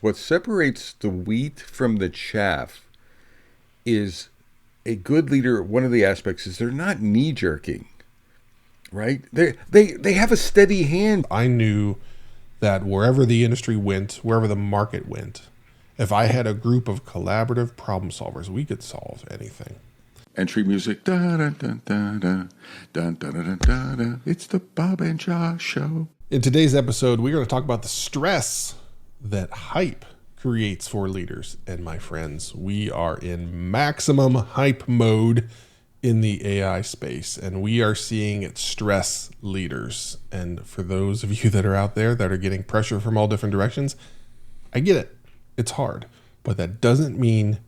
What separates the wheat from the chaff is a good leader. One of the aspects is they're not knee jerking, right? They have a steady hand. I knew that wherever the industry went, wherever the market went, if I had a group of collaborative problem solvers, we could solve anything. Entry music. Da, da, da, da, da, da, da, da, da, da. It's the Bob and Josh Show. In today's episode, we're going to talk about the stress that hype creates for leaders. And my friends, we are in maximum hype mode in the AI space, and we are seeing it stress leaders. And for those of you that are out there that are getting pressure from all different directions, I get it. It's hard, but that doesn't mean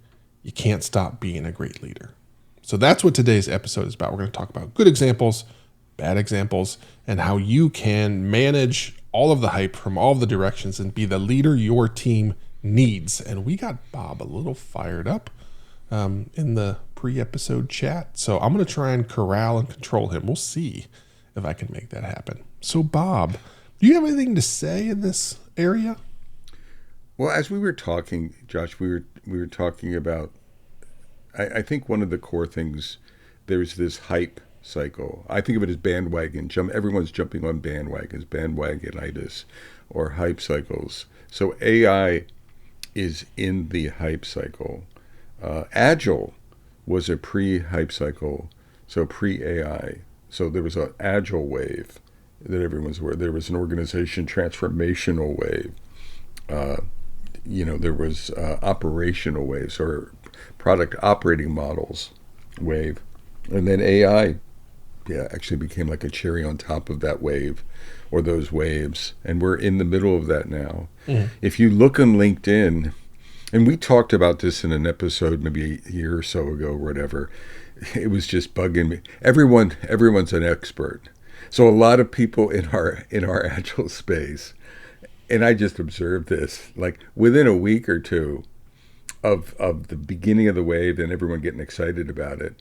you can't stop being a great leader. So that's what today's episode is about. We're going to talk about good examples, bad examples, and how you can manage all of the hype from all of the directions and be the leader your team needs. And we got Bob a little fired up in the pre-episode chat. So I'm going to try and corral and control him. We'll see if I can make that happen. So Bob, do you have anything to say in this area? Well, as we were talking, Josh, we were talking about. I think one of the core things, there's this hype cycle. I think of it as bandwagon. Everyone's jumping on bandwagons, bandwagonitis, or hype cycles. So AI is in the hype cycle. Agile was a pre-hype cycle, so pre-AI. So there was an agile wave that everyone's aware. There was an organization transformational wave. There was operational waves or product operating models wave. And then AI actually became like a cherry on top of that wave or those waves. And we're in the middle of that now. Mm. If you look on LinkedIn, and we talked about this in an episode maybe a year or so ago, or whatever, it was just bugging me. Everyone's an expert. So a lot of people in our agile space, and I just observed this, like within a week or two of the beginning of the wave and everyone getting excited about it,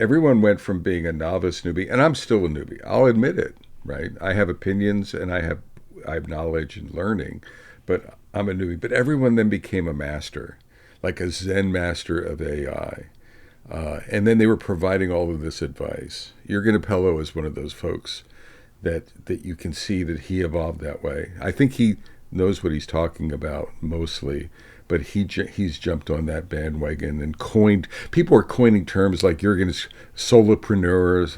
everyone went from being a novice newbie, and I'm still a newbie. I'll admit it, right? I have opinions and I have knowledge and learning, but I'm a newbie. But everyone then became a master, like a Zen master of AI. And then they were providing all of this advice. Jürgen Apello is one of those folks that you can see that he evolved that way. I think he knows what he's talking about mostly, but he's jumped on that bandwagon and people are coining terms like Jürgen's solopreneurs,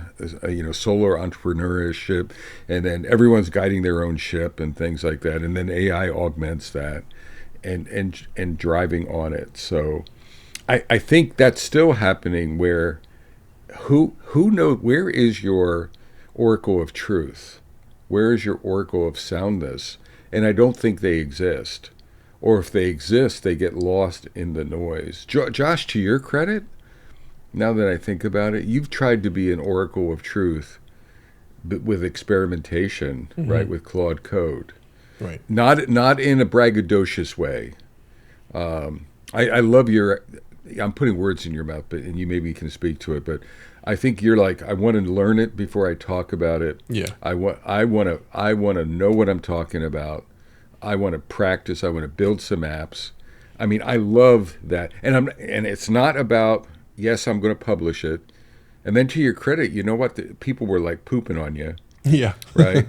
solar entrepreneurship, and then everyone's guiding their own ship and things like that. And then AI augments that and driving on it. So I think that's still happening where who knows, where is your oracle of truth? Where is your oracle of soundness? And I don't think they exist. Or if they exist, they get lost in the noise. Josh, to your credit, now that I think about it, you've tried to be an oracle of truth, but with experimentation, mm-hmm. right, with Claude Code. Right. Not in a braggadocious way. I love I'm putting words in your mouth, and you maybe can speak to it, but I think you're like, I want to learn it before I talk about it. Yeah. I want to know what I'm talking about. I want to practice. I want to build some apps. I mean, I love that. And it's not about, yes, I'm going to publish it. And then to your credit, you know what? People were like pooping on you. Yeah. Right?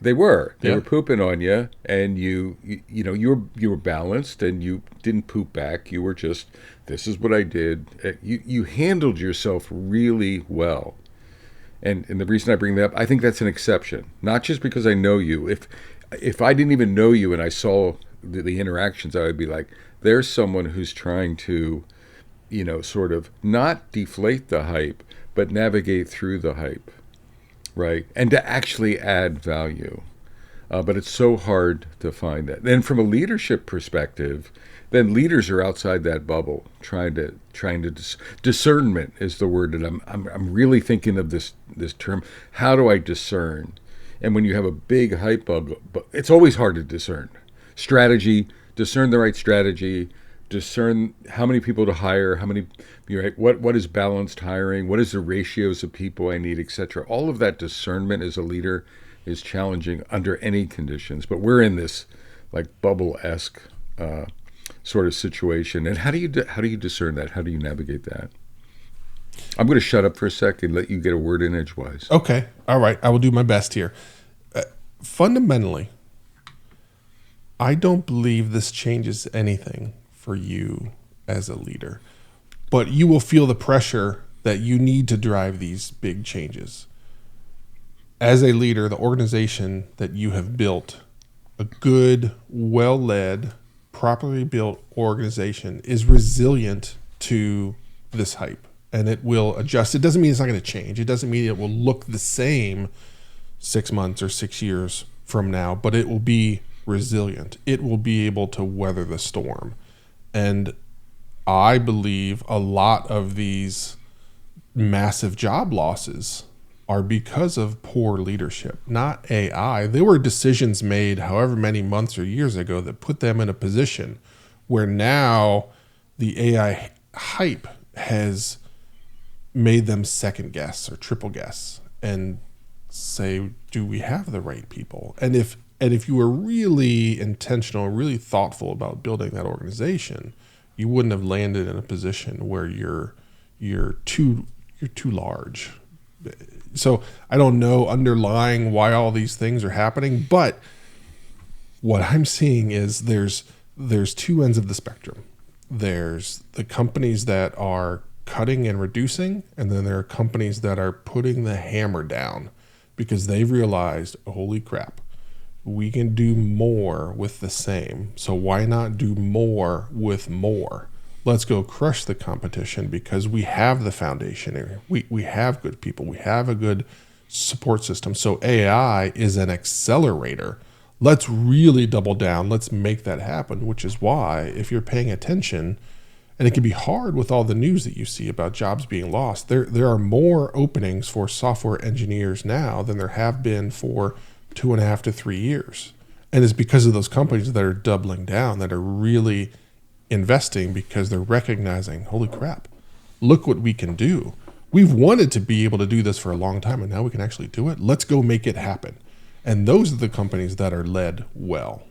They were Yeah. pooping on you, and you were balanced, and you didn't poop back. You were just, this is what I did. You handled yourself really well. And the reason I bring that up, I think that's an exception. Not just because I know you. If I didn't even know you and I saw the interactions, I would be like, there's someone who's trying to, sort of not deflate the hype, but navigate through the hype, right? And to actually add value. But it's so hard to find that. Then from a leadership perspective, then leaders are outside that bubble, trying to discernment is the word that I'm really thinking of this term. How do I discern? And when you have a big hype bubble, it's always hard to discern. Strategy, discern the right strategy, discern how many people to hire, what is balanced hiring, what is the ratios of people I need, etc. All of that discernment as a leader is challenging under any conditions. But we're in this like bubble-esque sort of situation. And how do you discern that? How do you navigate that? I'm going to shut up for a second, let you get a word in edgewise. Okay. All right. I will do my best here. Fundamentally, I don't believe this changes anything for you as a leader, but you will feel the pressure that you need to drive these big changes. As a leader, the organization that you have built, a good, well-led, properly built organization, is resilient to this hype, and it will adjust. It doesn't mean it's not going to change. It doesn't mean it will look the same 6 months or 6 years from now, but it will be resilient. It will be able to weather the storm. And I believe a lot of these massive job losses are because of poor leadership, not AI. There were decisions made however many months or years ago that put them in a position where now the AI hype has made them second guess or triple guess and say, do we have the right people? And if you were really intentional, really thoughtful about building that organization, you wouldn't have landed in a position where you're too large. So I don't know underlying why all these things are happening, but what I'm seeing is there's two ends of the spectrum. There's the companies that are cutting and reducing, and then there are companies that are putting the hammer down because they've realized, holy crap, we can do more with the same. So why not do more with more? Let's go crush the competition because we have the foundation here. We have good people. We have a good support system. So AI is an accelerator. Let's really double down. Let's make that happen, which is why if you're paying attention, and it can be hard with all the news that you see about jobs being lost, there are more openings for software engineers now than there have been for 2.5 to 3 years. And it's because of those companies that are doubling down, that are really investing because they're recognizing, holy crap, look what we can do. We've wanted to be able to do this for a long time, and now we can actually do it. Let's go make it happen. And those are the companies that are led well.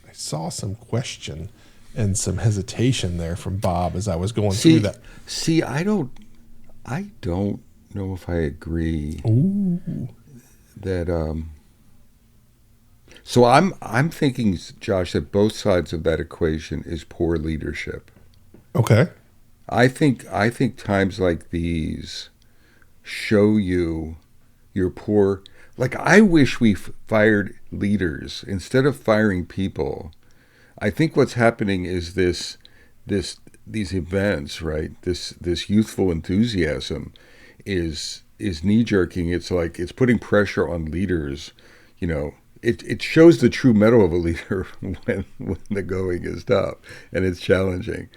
I saw some question and some hesitation there from Bob as I was going through that. See, I don't know if I agree. Ooh. That so I'm thinking, Josh, that both sides of that equation is poor leadership. Okay. I think times like these show you your poor. Like, I wish we fired leaders instead of firing people. I think what's happening is these events, right? This youthful enthusiasm is knee jerking. It's like it's putting pressure on leaders. You know, it shows the true mettle of a leader when the going is tough and it's challenging.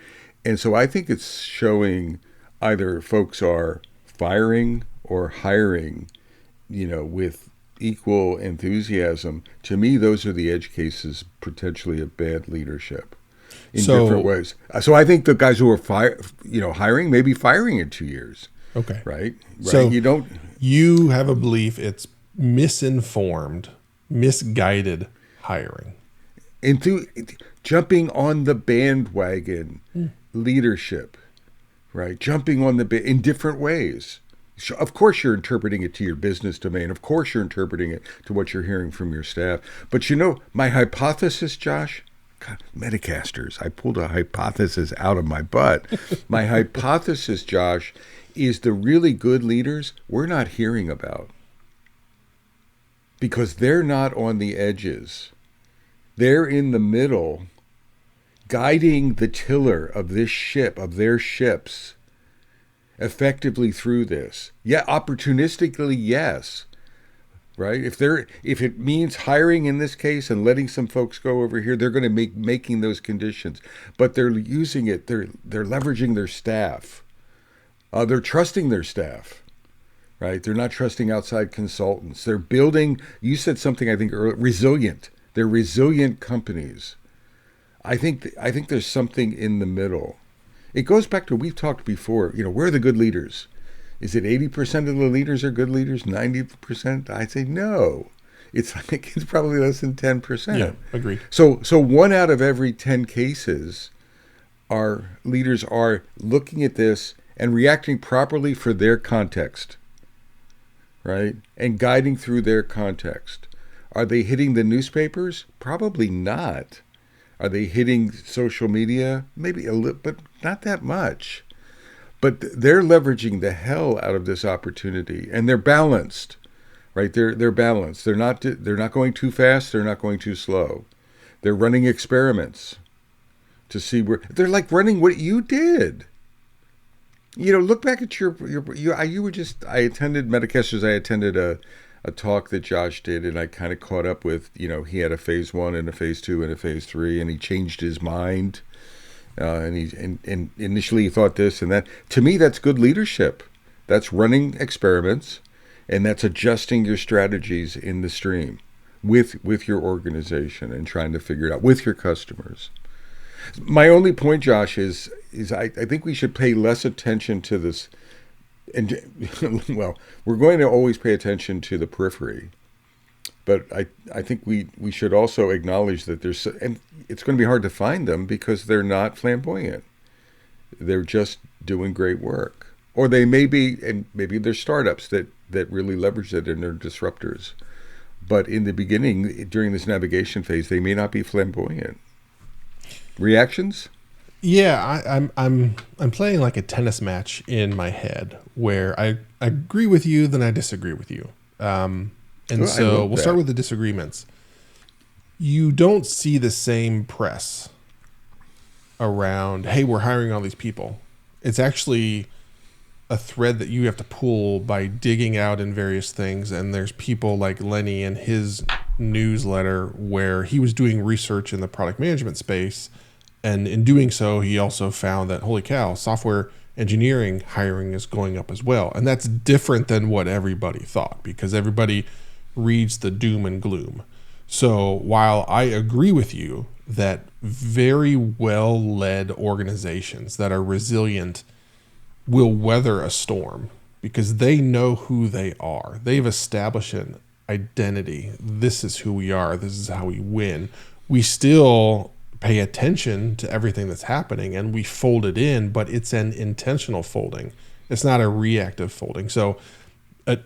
And so I think it's showing either folks are firing or hiring, with equal enthusiasm. To me, those are the edge cases potentially of bad leadership in different ways. So I think the guys who are hiring may be firing in 2 years. Okay. Right. So you have a belief it's misinformed, misguided hiring. Jumping on the bandwagon leadership, right? Jumping on in different ways. Of course, you're interpreting it to your business domain. Of course, you're interpreting it to what you're hearing from your staff. But my hypothesis, Josh, God, Metacasters, I pulled a hypothesis out of my butt. My hypothesis, Josh, is the really good leaders we're not hearing about because they're not on the edges. They're in the middle, guiding the tiller of this ship, of their ships, effectively through this. Yeah, opportunistically, yes. Right? If it means hiring in this case and letting some folks go over here, they're going to making those conditions. But they're using it. They're leveraging their staff. They're trusting their staff. Right? They're not trusting outside consultants. They're building. You said something I think earlier, resilient. They're resilient companies. I think there's something in the middle. It goes back to we've talked before. Where are the good leaders? Is it 80% of the leaders are good leaders? 90%? I'd say no. It's like it's probably less than Yeah, 10%. agreed. So one out of every 10 cases are leaders are looking at this and reacting properly for their context, right? And guiding through their context. Are they hitting the newspapers? Probably not. Are they hitting social media? Maybe a little, but not that much. But they're leveraging the hell out of this opportunity, and they're balanced, right? They're balanced. They're not going too fast. They're not going too slow. They're running experiments to see where they're like running what you did. Look back at you were just. I attended Metacasters. I attended a talk that Josh did, and I kind of caught up with. He had a phase 1 and a phase 2 and a phase 3, and he changed his mind. And initially he thought this and that. To me, that's good leadership. That's running experiments, and that's adjusting your strategies in the stream with your organization and trying to figure it out with your customers. My only point, Josh, is I think we should pay less attention to this. And well, we're going to always pay attention to the periphery, but I think we should also acknowledge that and it's going to be hard to find them because they're not flamboyant. They're just doing great work, or they may be, and maybe they're startups that really leverage it and they're disruptors. But in the beginning, during this navigation phase, they may not be flamboyant. Reactions? Yeah, I'm playing like a tennis match in my head where I agree with you, then I disagree with you. And so we'll start with the disagreements. You don't see the same press around, hey, we're hiring all these people. It's actually a thread that you have to pull by digging out in various things. And there's people like Lenny in his newsletter where he was doing research in the product management space. And in doing so, he also found that, holy cow, software engineering hiring is going up as well. And that's different than what everybody thought, because everybody reads the doom and gloom. So while I agree with you that very well-led organizations that are resilient will weather a storm because they know who they are. They've established an identity. This is who we are. This is how we win. We still pay attention to everything that's happening and we fold it in, but it's an intentional folding. It's not a reactive folding. So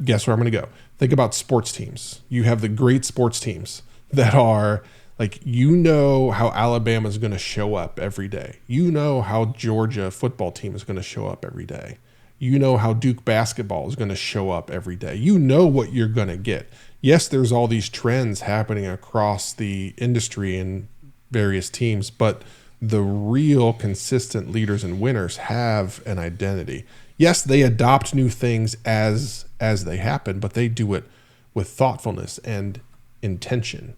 guess where I'm going to go? Think about sports teams. You have the great sports teams that are like, how Alabama is going to show up every day. How Georgia football team is going to show up every day. How Duke basketball is going to show up every day. What you're going to get. Yes, there's all these trends happening across the industry and various teams, but the real consistent leaders and winners have an identity. Yes, they adopt new things as they happen, but they do it with thoughtfulness and intention.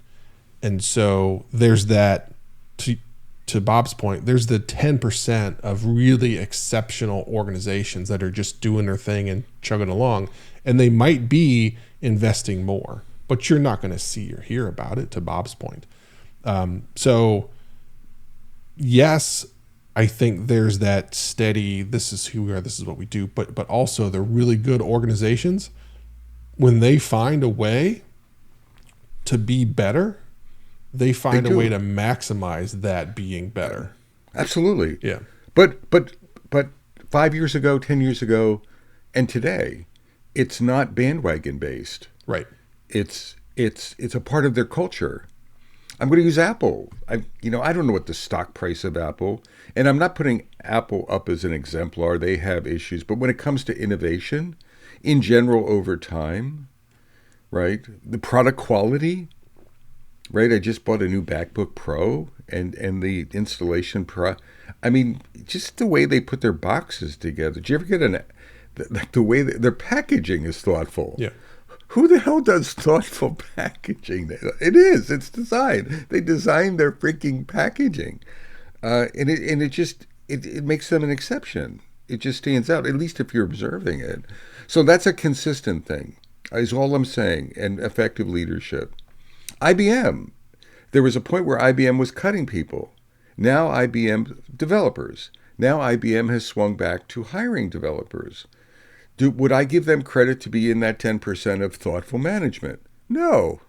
And so there's that, to Bob's point, there's the 10% of really exceptional organizations that are just doing their thing and chugging along, and they might be investing more, but you're not going to see or hear about it, to Bob's point. So yes, I think there's that steady, this is who we are, this is what we do, but also the really good organizations, when they find a way to be better, they find a way to maximize that being better. Absolutely. Yeah. But 5 years ago, 10 years ago, and today, it's not bandwagon based. Right. It's a part of their culture. I'm going to use Apple. I don't know what the stock price of Apple, and I'm not putting Apple up as an exemplar. They have issues, but when it comes to innovation, in general, over time, right, the product quality, right. I just bought a new MacBook Pro, and the installation just the way they put their boxes together. Did you ever get the way their packaging is thoughtful? Yeah. Who the hell does thoughtful packaging? It's design. They design their freaking packaging. And it makes them an exception. It just stands out, at least if you're observing it. So that's a consistent thing, is all I'm saying, and effective leadership. IBM, there was a point where IBM was cutting people. Now IBM developers. Now IBM has swung back to hiring developers. Would I give them credit to be in that 10% of thoughtful management? No.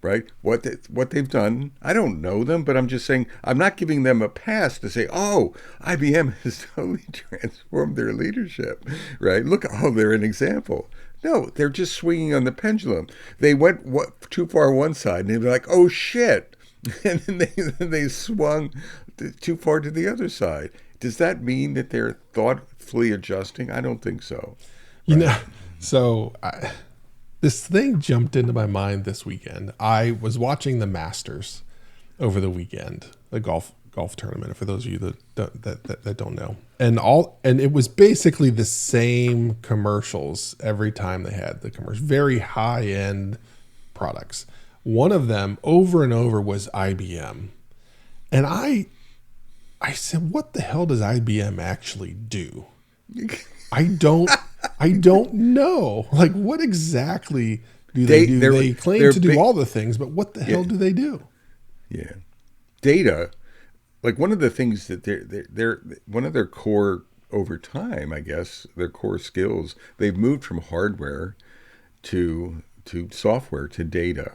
right? What they've done, I don't know them, but I'm just saying I'm not giving them a pass to say, oh, IBM has totally transformed their leadership, right? Look, oh, they're an example. No, they're just swinging on the pendulum. They went too far one side, and they're like, oh shit, and then they swung too far to the other side. Does that mean that they're thoughtfully adjusting? I don't think so, You right? know, so this thing jumped into my mind this weekend. I was watching the Masters over the weekend, the golf tournament. For those of you that don't know, and it was basically the same commercials every time they had the commercial, very high end products. One of them over and over was IBM, and I said, "What the hell does IBM actually do?" I don't I don't know. Like, what exactly do they do? They claim to do all the things, but what the hell do they do? Yeah, data. Like one of the things that they're one of their core over time, I guess, their core skills. They've moved from hardware to software to data.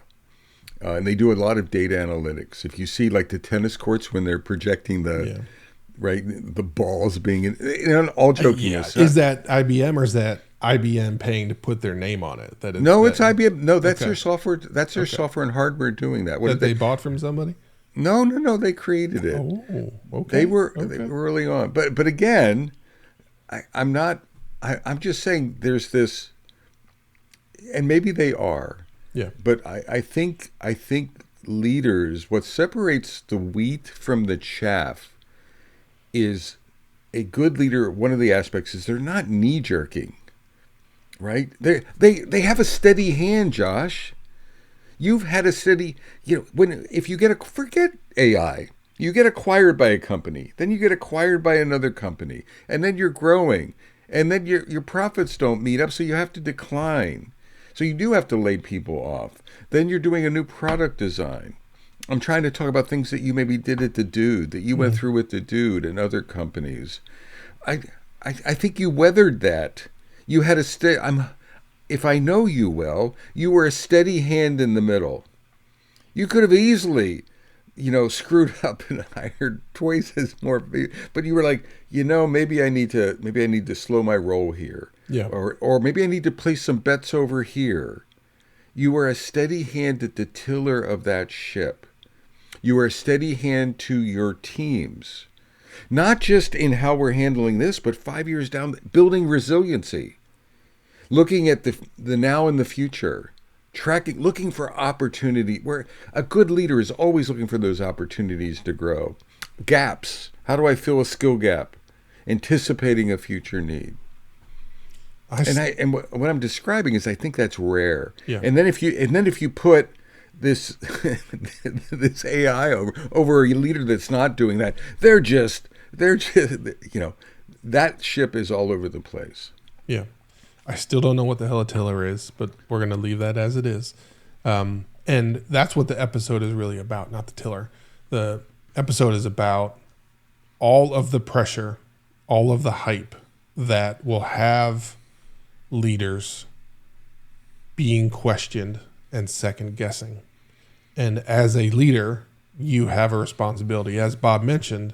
And they do a lot of data analytics. If you see like the tennis courts when they're projecting the balls being in, all joking aside. Is that IBM or is that IBM paying to put their name on it? It's IBM. No, that's their software. That's their software and hardware doing that. What that they bought from somebody? No. They created it. Oh, okay. They were early on. But again, I'm not. I'm just saying there's this, and maybe they are. Yeah. But I think leaders, what separates the wheat from the chaff is a good leader. One of the aspects is they're not knee jerking, right? They have a steady hand, Josh. You've had a steady, if you forget AI, you get acquired by a company, then you get acquired by another company, and then you're growing, and then your profits don't meet up, so you have to decline. So you do have to lay people off. Then you're doing a new product design. I'm trying to talk about things that you maybe did at the Dude, that you went through with the Dude and other companies. I think you weathered that. You had if I know you well, you were a steady hand in the middle. You could have easily, screwed up and hired twice as more people, but you were like, maybe I need to slow my roll here. Yeah. Or maybe I need to place some bets over here. You were a steady hand at the tiller of that ship. You were a steady hand to your teams. Not just in how we're handling this, but 5 years down, building resiliency. Looking at the now and the future. Looking for opportunity. Where a good leader is always looking for those opportunities to grow. Gaps. How do I fill a skill gap? Anticipating a future need. What I'm describing is I think that's rare. Yeah. And then if you put this this AI over a leader that's not doing that, they're just that ship is all over the place. Yeah. I still don't know what the hell a tiller is, but we're going to leave that as it is. And that's what the episode is really about, not the tiller. The episode is about all of the pressure, all of the hype that will have leaders being questioned and second guessing. And as a leader, you have a responsibility, as Bob mentioned,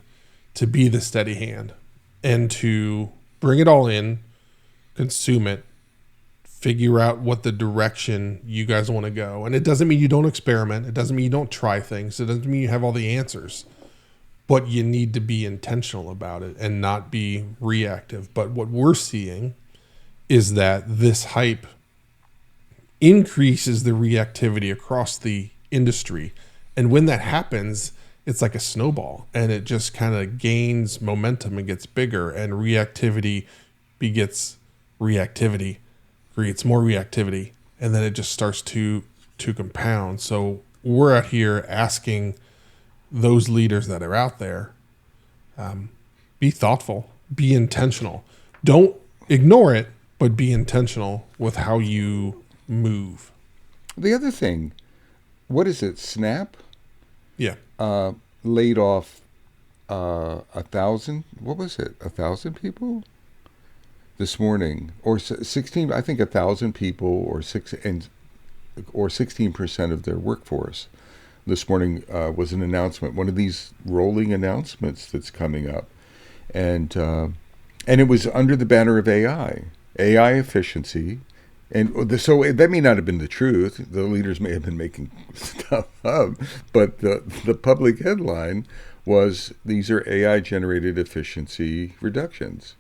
to be the steady hand and to bring it all in, consume it, figure out what the direction you guys want to go. And it doesn't mean you don't experiment. It doesn't mean you don't try things. It doesn't mean you have all the answers. But you need to be intentional about it and not be reactive. But what we're seeing is that this hype increases the reactivity across the industry. And when that happens, it's like a snowball and it just kind of gains momentum and gets bigger, and reactivity begets reactivity, creates more reactivity, and then it just starts to compound. So we're out here asking those leaders that are out there, be thoughtful, be intentional. Don't ignore it, but be intentional with how you move. The other thing, what is it? Snap? Yeah. Laid off 1,000. What was it? 1,000 people this morning, or 16? I think 1,000 people, or six, and or 16% of their workforce. This morning was an announcement, one of these rolling announcements that's coming up, and it was under the banner of AI efficiency. And so that may not have been the truth. The leaders may have been making stuff up, but the public headline was these are AI generated efficiency reductions,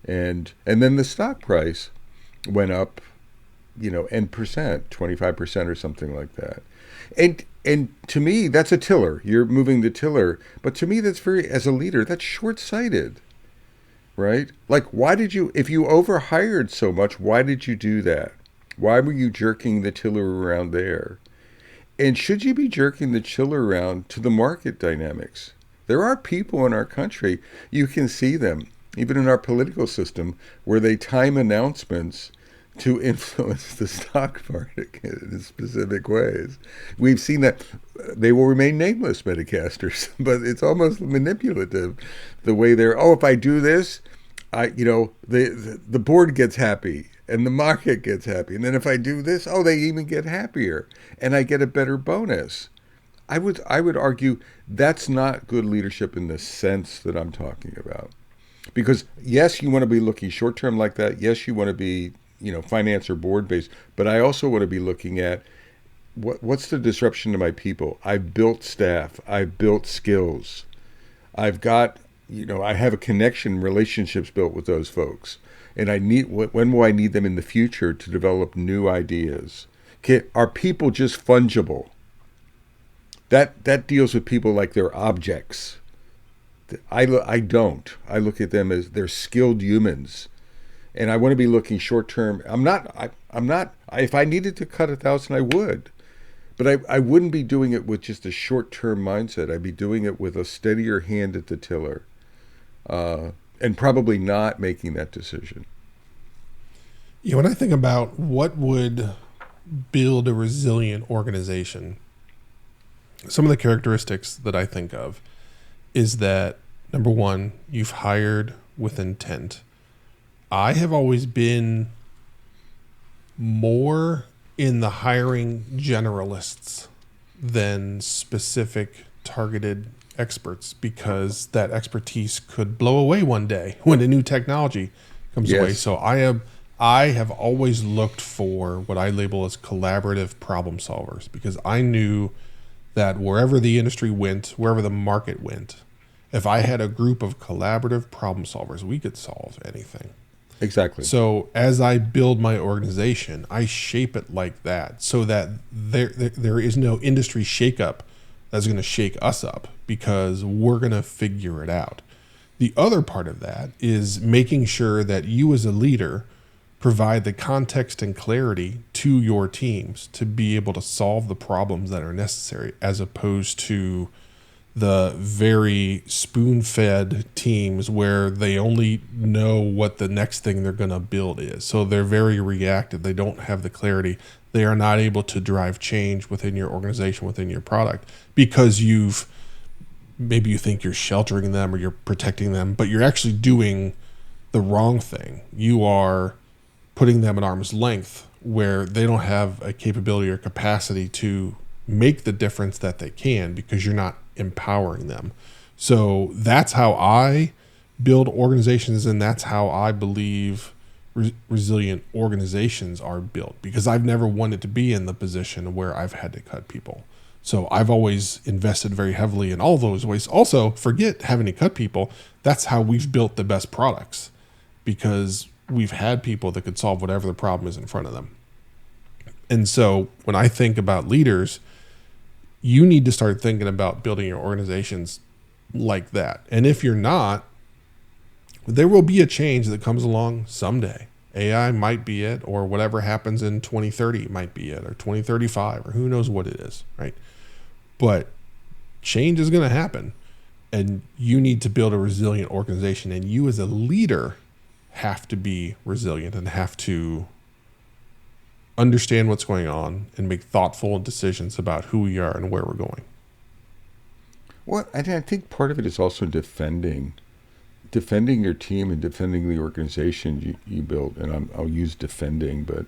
and then the stock price went up, n percent, 25% or something like that. And to me, that's a tiller. You're moving the tiller, but to me, that's very, as a leader, that's short sighted, right? Like, why did you, if you overhired so much, why did you do that? Why were you jerking the tiller around there? And should you be jerking the tiller around to the market dynamics? There are people in our country, you can see them, even in our political system, where they time announcements to influence the stock market in specific ways. We've seen that. They will remain nameless, Metacasters, but it's almost manipulative the way they're, oh, if I do this, the board gets happy and the market gets happy. And then if I do this, oh, they even get happier and I get a better bonus. I would argue that's not good leadership in the sense that I'm talking about. Because yes, you want to be looking short term like that. Yes, you want to be finance or board based, but I also want to be looking at what's the disruption to my people. I've built staff, I've built skills, I've got, I have a connection, relationships built with those folks, and when will I need them in the future to develop new ideas? Are people just fungible? That deals with people like they're objects. I don't. I look at them as they're skilled humans. And I want to be looking short term. I'm not. If I needed to cut 1,000, I would, but I wouldn't be doing it with just a short term mindset. I'd be doing it with a steadier hand at the tiller, and probably not making that decision. Yeah, when I think about what would build a resilient organization, some of the characteristics that I think of is that, number one, you've hired with intent. I have always been more in the hiring generalists than specific targeted experts, because that expertise could blow away one day when a new technology comes away. So I have always looked for what I label as collaborative problem solvers, because I knew that wherever the industry went, wherever the market went, if I had a group of collaborative problem solvers, we could solve anything. Exactly. So as I build my organization, I shape it like that, so that there is no industry shakeup that's going to shake us up, because we're going to figure it out. The other part of that is making sure that you as a leader provide the context and clarity to your teams to be able to solve the problems that are necessary, as opposed to the very spoon-fed teams where they only know what the next thing they're going to build is. So they're very reactive. They don't have the clarity. They are not able to drive change within your organization, within your product, because maybe you think you're sheltering them or you're protecting them, but you're actually doing the wrong thing. You are putting them at arm's length where they don't have a capability or capacity to make the difference that they can, because you're not empowering them. So that's how I build organizations, and that's how I believe resilient organizations are built, because I've never wanted to be in the position where I've had to cut people. So I've always invested very heavily in all those ways. Also, forget having to cut people. That's how we've built the best products, because we've had people that could solve whatever the problem is in front of them. And so when I think about leaders, you need to start thinking about building your organizations like that. And if you're not, there will be a change that comes along someday. AI might be it, or whatever happens in 2030 might be it, or 2035, or who knows what it is, right? But change is going to happen, and you need to build a resilient organization. And you as a leader have to be resilient and have to understand what's going on and make thoughtful decisions about who we are and where we're going. Well, I think part of it is also defending your team and defending the organization you built. And I'll use defending, but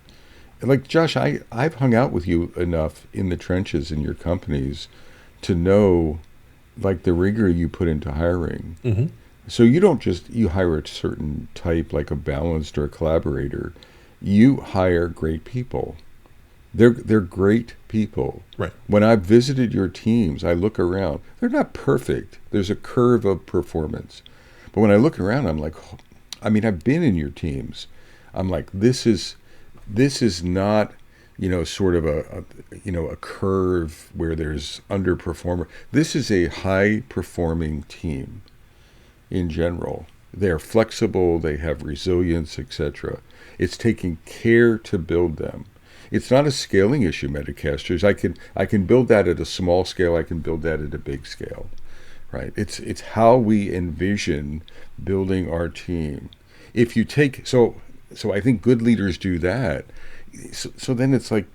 like Josh, I've hung out with you enough in the trenches in your companies to know like the rigor you put into hiring. Mm-hmm. So you don't just you hire a certain type like a balanced or a collaborator. You hire great people. They're great people. Right. When I've visited your teams, I look around. They're not perfect. There's a curve of performance. But when I look around, I'm like, I mean, I've been in your teams. I'm like, this is not, sort of a curve where there's underperformer. This is a high performing team in general. They're flexible, they have resilience, etc. It's taking care to build them. It's not a scaling issue, Metacasters. I can build that at a small scale, I can build that at a big scale. Right? It's how we envision building our team. If you take so I think good leaders do that. So then it's like,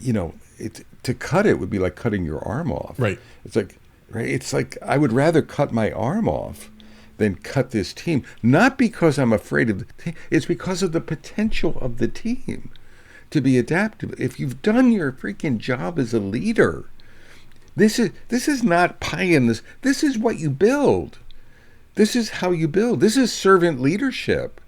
to cut it would be like cutting your arm off. Right. It's like, right. It's like I would rather cut my arm off than cut this team. Not because I'm afraid of the team. It's because of the potential of the team to be adaptive. If you've done your freaking job as a leader, this is not pie in this. This is what you build. This is how you build. This is servant leadership.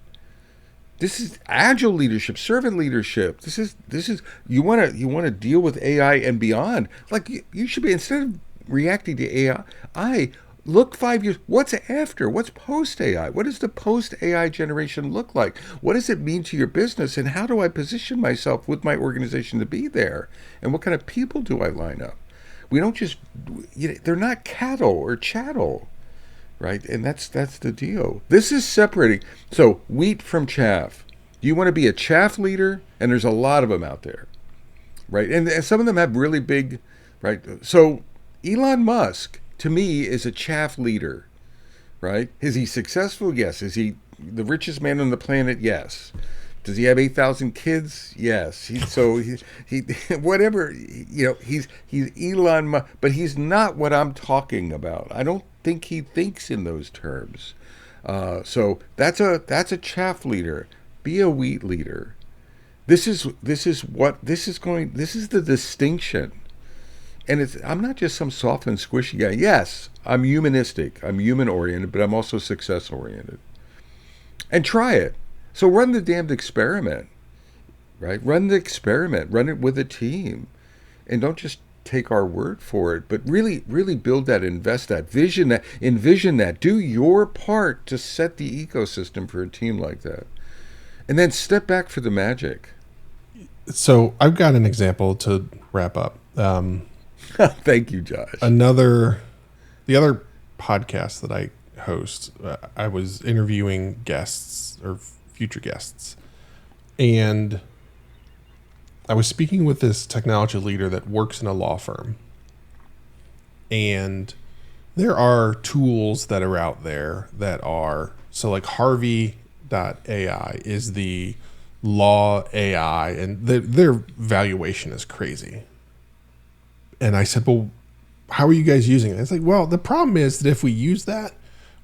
This is agile leadership, servant leadership. This is you want to deal with AI and beyond. Like you should be, instead of reacting to AI, look 5 years. What's after? What's post AI? What does the post AI generation look like? What does it mean to your business? And how do I position myself with my organization to be there? And what kind of people do I line up? We don't just, they're not cattle or chattel. Right? And that's the deal. This is separating. So wheat from chaff. Do you want to be a chaff leader? And there's a lot of them out there. Right? And some of them have really big, right? So Elon Musk, to me, is a chaff leader. Right? Is he successful? Yes. Is he the richest man on the planet? Yes. Does he have 8,000 kids? Yes. He whatever, he's Elon Musk, but he's not what I'm talking about. I don't think he thinks in those terms. So that's a chaff leader. Be a wheat leader. This is the distinction. And I'm not just some soft and squishy guy. Yes, I'm humanistic. I'm human oriented, but I'm also success oriented. And try it. So run the damned experiment, right? Run the experiment. Run it with a team. And don't just take our word for it, but really, really build that, invest that, envision that. Do your part to set the ecosystem for a team like that. And then step back for the magic. So I've got an example to wrap up. Thank you, Josh. The other podcast that I host, I was interviewing guests or future guests, and I was speaking with this technology leader that works in a law firm, and there are tools that are out there that are, so like Harvey.ai is the law AI, and their valuation is crazy. And I said, well, how are you guys using it? It's like, well, the problem is that if we use that,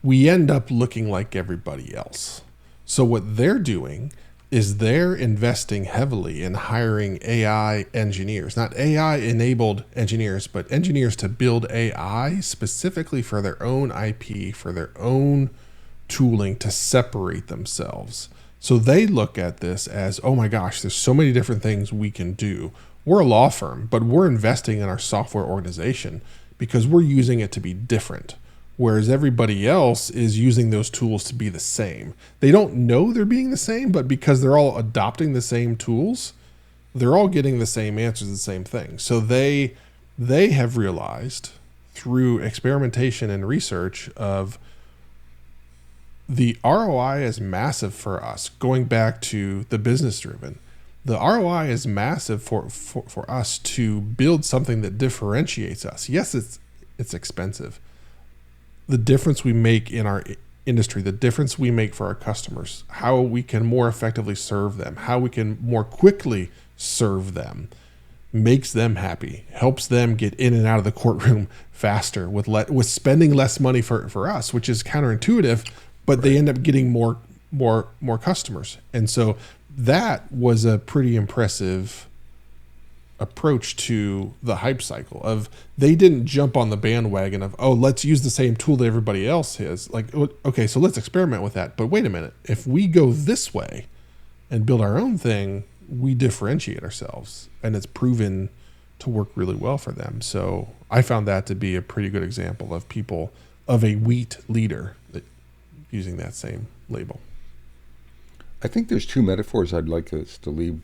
we end up looking like everybody else. So what they're doing is they're investing heavily in hiring AI engineers, not AI enabled engineers, but engineers to build AI specifically for their own IP, for their own tooling to separate themselves. So they look at this as, oh my gosh, there's so many different things we can do. We're a law firm, but we're investing in our software organization because we're using it to be different. Whereas everybody else is using those tools to be the same. They don't know they're being the same, but because they're all adopting the same tools, they're all getting the same answers, the same thing. So they have realized through experimentation and research of the ROI is massive for us. Going back to the business driven, the ROI is massive for us to build something that differentiates us. Yes, it's expensive. The difference we make in our industry, the difference we make for our customers, how we can more effectively serve them, how we can more quickly serve them, makes them happy, helps them get in and out of the courtroom faster with spending less money for us, which is counterintuitive, but they end up getting more customers. And so that was a pretty impressive approach to the hype cycle of they didn't jump on the bandwagon of, oh, let's use the same tool that everybody else has. Like, okay, so let's experiment with that. But wait a minute, if we go this way and build our own thing, we differentiate ourselves, and it's proven to work really well for them. So I found that to be a pretty good example of people of a wheat leader that using that same label. I think there's two metaphors I'd like us to leave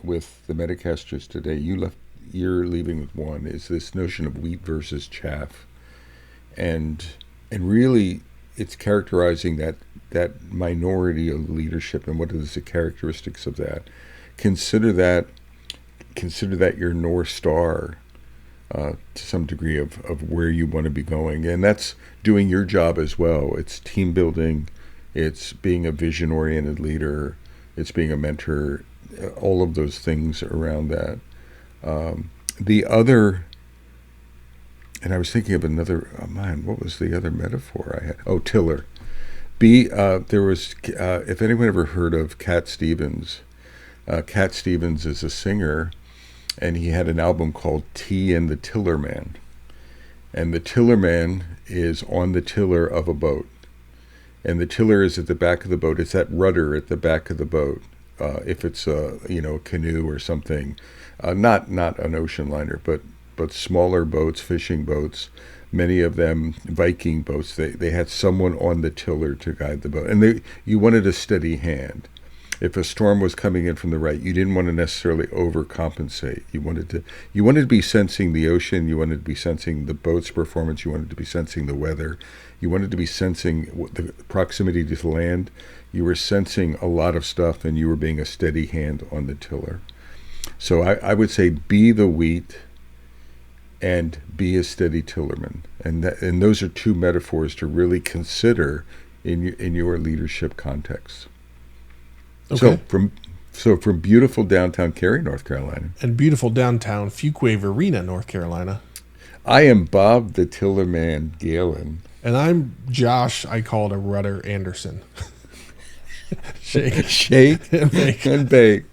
with the Metacasters today. You're leaving with one, is this notion of wheat versus chaff, and really it's characterizing that minority of leadership and what is the characteristics of that. Consider that your North Star to some degree of where you want to be going, and that's doing your job as well. It's team building, it's being a vision oriented leader, it's being a mentor, all of those things around that. The other, and I was thinking of another, what was the other metaphor I had? Oh, tiller. There was, if anyone ever heard of Cat Stevens, Cat Stevens is a singer, and he had an album called Tea and the Tiller Man. And the Tiller Man is on the tiller of a boat. And the tiller is at the back of the boat. It's that rudder at the back of the boat. If it's a canoe or something, not an ocean liner, but smaller boats, fishing boats, many of them Viking boats. They had someone on the tiller to guide the boat, and you wanted a steady hand. If a storm was coming in from the right, you didn't want to necessarily overcompensate. You wanted to be sensing the ocean. You wanted to be sensing the boat's performance. You wanted to be sensing the weather. You wanted to be sensing the proximity to the land. You were sensing a lot of stuff, and you were being a steady hand on the tiller. So I would say be the wheat and be a steady tillerman. And those are two metaphors to really consider in your leadership context. Okay. So from beautiful downtown Cary, North Carolina, and beautiful downtown Fuquay Arena, North Carolina, I am Bob the Tillerman Galen. and I'm Josh. I call it a Rudder Anderson. Shake and bake.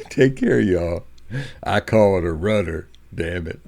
Take care, y'all. I call it a rudder. Damn it.